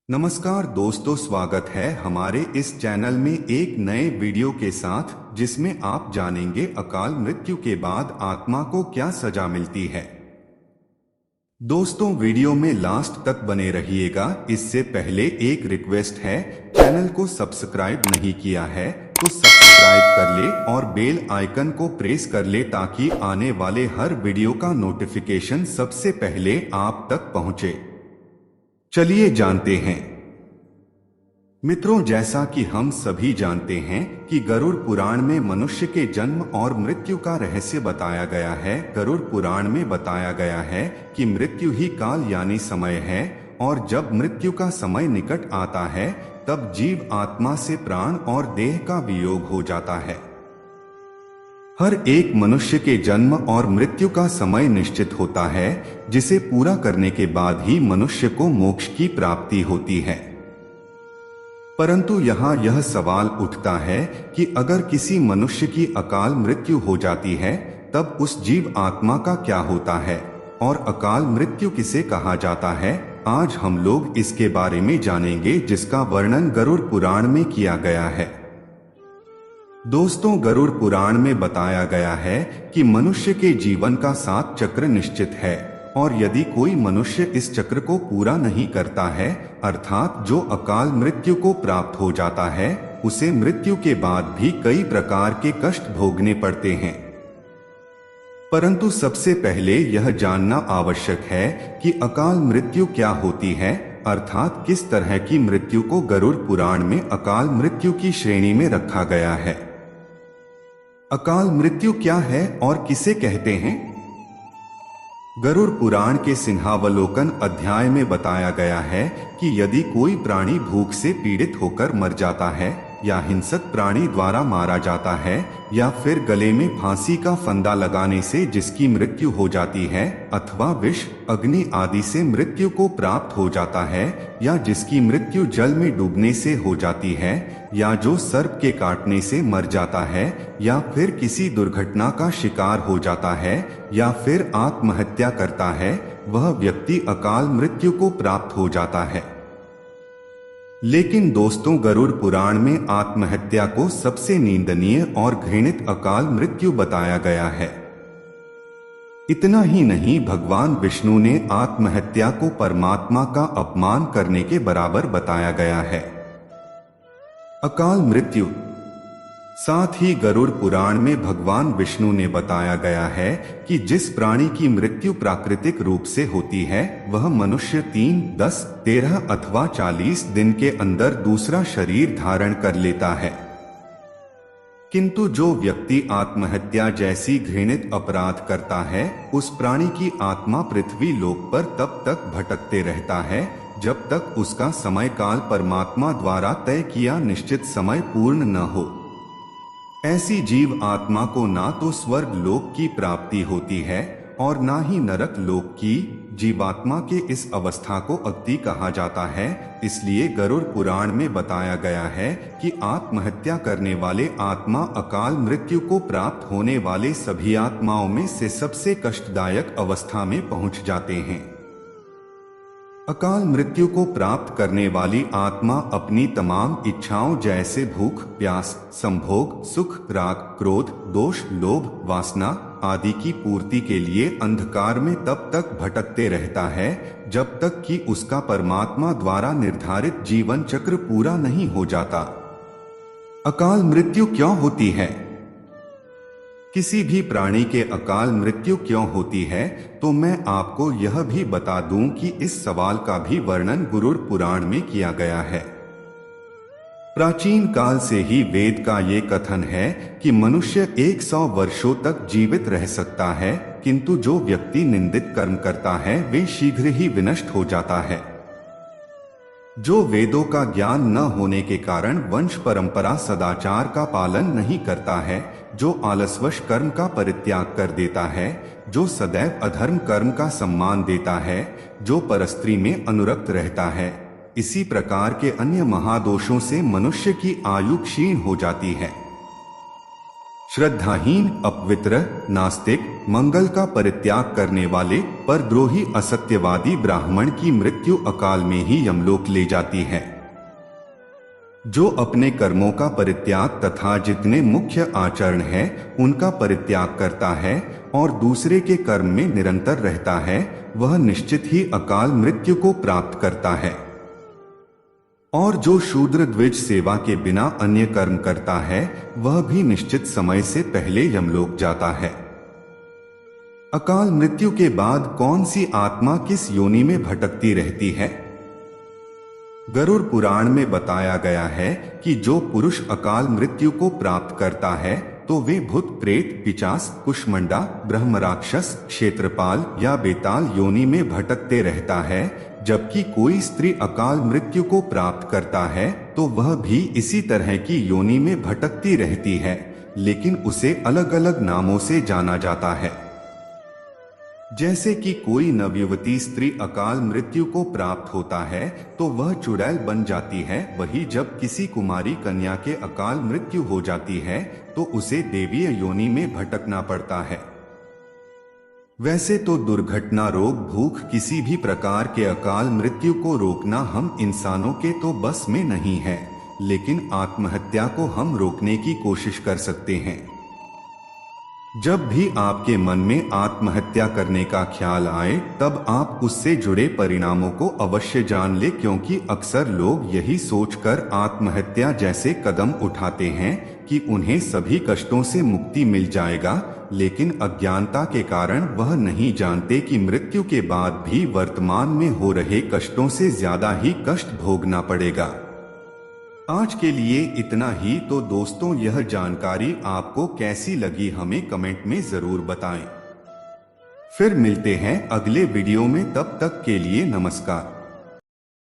नमस्कार दोस्तों, स्वागत है हमारे इस चैनल में एक नए वीडियो के साथ जिसमें आप जानेंगे अकाल मृत्यु के बाद आत्मा को क्या सजा मिलती है। दोस्तों, वीडियो में लास्ट तक बने रहिएगा। इससे पहले एक रिक्वेस्ट है, चैनल को सब्सक्राइब नहीं किया है तो सब्सक्राइब कर ले और बेल आइकन को प्रेस कर ले ताकि आने वाले हर वीडियो का नोटिफिकेशन सबसे पहले आप तक पहुंचे। चलिए जानते हैं। मित्रों, जैसा कि हम सभी जानते हैं कि गरुड़ पुराण में मनुष्य के जन्म और मृत्यु का रहस्य बताया गया है। गरुड़ पुराण में बताया गया है कि मृत्यु ही काल यानी समय है और जब मृत्यु का समय निकट आता है तब जीव आत्मा से प्राण और देह का वियोग हो जाता है। हर एक मनुष्य के जन्म और मृत्यु का समय निश्चित होता है, जिसे पूरा करने के बाद ही मनुष्य को मोक्ष की प्राप्ति होती है। परंतु यहाँ यह सवाल उठता है कि अगर किसी मनुष्य की अकाल मृत्यु हो जाती है तब उस जीव आत्मा का क्या होता है और अकाल मृत्यु किसे कहा जाता है। आज हम लोग इसके बारे में जानेंगे, जिसका वर्णन गरुड़ पुराण में किया गया है। दोस्तों, गरुड़ पुराण में बताया गया है कि मनुष्य के जीवन का 7 चक्र निश्चित है और यदि कोई मनुष्य इस चक्र को पूरा नहीं करता है, अर्थात जो अकाल मृत्यु को प्राप्त हो जाता है, उसे मृत्यु के बाद भी कई प्रकार के कष्ट भोगने पड़ते हैं। परंतु सबसे पहले यह जानना आवश्यक है कि अकाल मृत्यु क्या होती है, अर्थात किस तरह की मृत्यु को गरुड़ पुराण में अकाल मृत्यु की श्रेणी में रखा गया है। अकाल मृत्यु क्या है और किसे कहते हैं? गरुड़ पुराण के सिंहावलोकन अध्याय में बताया गया है कि यदि कोई प्राणी भूख से पीड़ित होकर मर जाता है या हिंसक प्राणी द्वारा मारा जाता है या फिर गले में फांसी का फंदा लगाने से जिसकी मृत्यु हो जाती है, अथवा विष, अग्नि आदि से मृत्यु को प्राप्त हो जाता है या जिसकी मृत्यु जल में डूबने से हो जाती है या जो सर्प के काटने से मर जाता है या फिर किसी दुर्घटना का शिकार हो जाता है या फिर आत्महत्या करता है, वह व्यक्ति अकाल मृत्यु को प्राप्त हो जाता है। लेकिन दोस्तों, गरुड़ पुराण में आत्महत्या को सबसे निंदनीय और घृणित अकाल मृत्यु बताया गया है। इतना ही नहीं, भगवान विष्णु ने आत्महत्या को परमात्मा का अपमान करने के बराबर बताया गया है। अकाल मृत्यु। साथ ही गरुड़ पुराण में भगवान विष्णु ने बताया गया है कि जिस प्राणी की मृत्यु प्राकृतिक रूप से होती है वह मनुष्य 3, 10, 13 अथवा 40 दिन के अंदर दूसरा शरीर धारण कर लेता है। किंतु जो व्यक्ति आत्महत्या जैसी घृणित अपराध करता है, उस प्राणी की आत्मा पृथ्वी लोक पर तब तक भटकते रहता है जब तक उसका समय काल परमात्मा द्वारा तय किया निश्चित समय पूर्ण न हो। ऐसी जीव आत्मा को ना तो स्वर्ग लोक की प्राप्ति होती है और ना ही नरक लोक की। जीवात्मा के इस अवस्था को अक्ति कहा जाता है। इसलिए गरुड़ पुराण में बताया गया है कि आत्महत्या करने वाले आत्मा अकाल मृत्यु को प्राप्त होने वाले सभी आत्माओं में से सबसे कष्टदायक अवस्था में पहुंच जाते हैं। अकाल मृत्यु को प्राप्त करने वाली आत्मा अपनी तमाम इच्छाओं जैसे भूख, प्यास, संभोग, सुख, राग, क्रोध, दोष, लोभ, वासना आदि की पूर्ति के लिए अंधकार में तब तक भटकते रहता है जब तक कि उसका परमात्मा द्वारा निर्धारित जीवन चक्र पूरा नहीं हो जाता। अकाल मृत्यु क्यों होती है? किसी भी प्राणी के अकाल मृत्यु क्यों होती है, तो मैं आपको यह भी बता दूं कि इस सवाल का भी वर्णन गरुड़ पुराण में किया गया है। प्राचीन काल से ही वेद का ये कथन है कि मनुष्य 100 वर्षों तक जीवित रह सकता है, किंतु जो व्यक्ति निंदित कर्म करता है वे शीघ्र ही विनष्ट हो जाता है। जो वेदों का ज्ञान न होने के कारण वंश परंपरा सदाचार का पालन नहीं करता है, जो आलसवश कर्म का परित्याग कर देता है, जो सदैव अधर्म कर्म का सम्मान देता है, जो परस्त्री में अनुरक्त रहता है, इसी प्रकार के अन्य महादोषों से मनुष्य की आयु क्षीण हो जाती है। श्रद्धाहीन, अपवित्र, नास्तिक, मंगल का परित्याग करने वाले, परद्रोही, असत्यवादी ब्राह्मण की मृत्यु अकाल में ही यमलोक ले जाती है। जो अपने कर्मों का परित्याग तथा जितने मुख्य आचरण है उनका परित्याग करता है और दूसरे के कर्म में निरंतर रहता है, वह निश्चित ही अकाल मृत्यु को प्राप्त करता है। और जो शूद्र द्विज सेवा के बिना अन्य कर्म करता है वह भी निश्चित समय से पहले यमलोक जाता है। अकाल मृत्यु के बाद कौन सी आत्मा किस योनि में भटकती रहती है? गरुड़ पुराण में बताया गया है कि जो पुरुष अकाल मृत्यु को प्राप्त करता है तो वे भूत, प्रेत, पिचास, कुष्मंडा, ब्रह्म राक्षस, क्षेत्रपाल या बेताल योनि में भटकते रहता है। जबकि कोई स्त्री अकाल मृत्यु को प्राप्त करता है तो वह भी इसी तरह की योनि में भटकती रहती है, लेकिन उसे अलग अलग नामों से जाना जाता है। जैसे कि कोई नवयुवती स्त्री अकाल मृत्यु को प्राप्त होता है तो वह चुड़ैल बन जाती है, वही जब किसी कुमारी कन्या के अकाल मृत्यु हो जाती है तो उसे देवीय योनि में भटकना पड़ता है। वैसे तो दुर्घटना, रोग, भूख, किसी भी प्रकार के अकाल मृत्यु को रोकना हम इंसानों के तो बस में नहीं है, लेकिन आत्महत्या को हम रोकने की कोशिश कर सकते हैं। जब भी आपके मन में आत्महत्या करने का ख्याल आए तब आप उससे जुड़े परिणामों को अवश्य जान ले, क्योंकि अक्सर लोग यही सोचकर आत्महत्या जैसे कदम उठाते हैं कि उन्हें सभी कष्टों से मुक्ति मिल जाएगा, लेकिन अज्ञानता के कारण वह नहीं जानते कि मृत्यु के बाद भी वर्तमान में हो रहे कष्टों से ज्यादा ही कष्ट भोगना पड़ेगा। आज के लिए इतना ही। तो दोस्तों, यह जानकारी आपको कैसी लगी हमें कमेंट में जरूर बताएं। फिर मिलते हैं अगले वीडियो में, तब तक के लिए नमस्कार।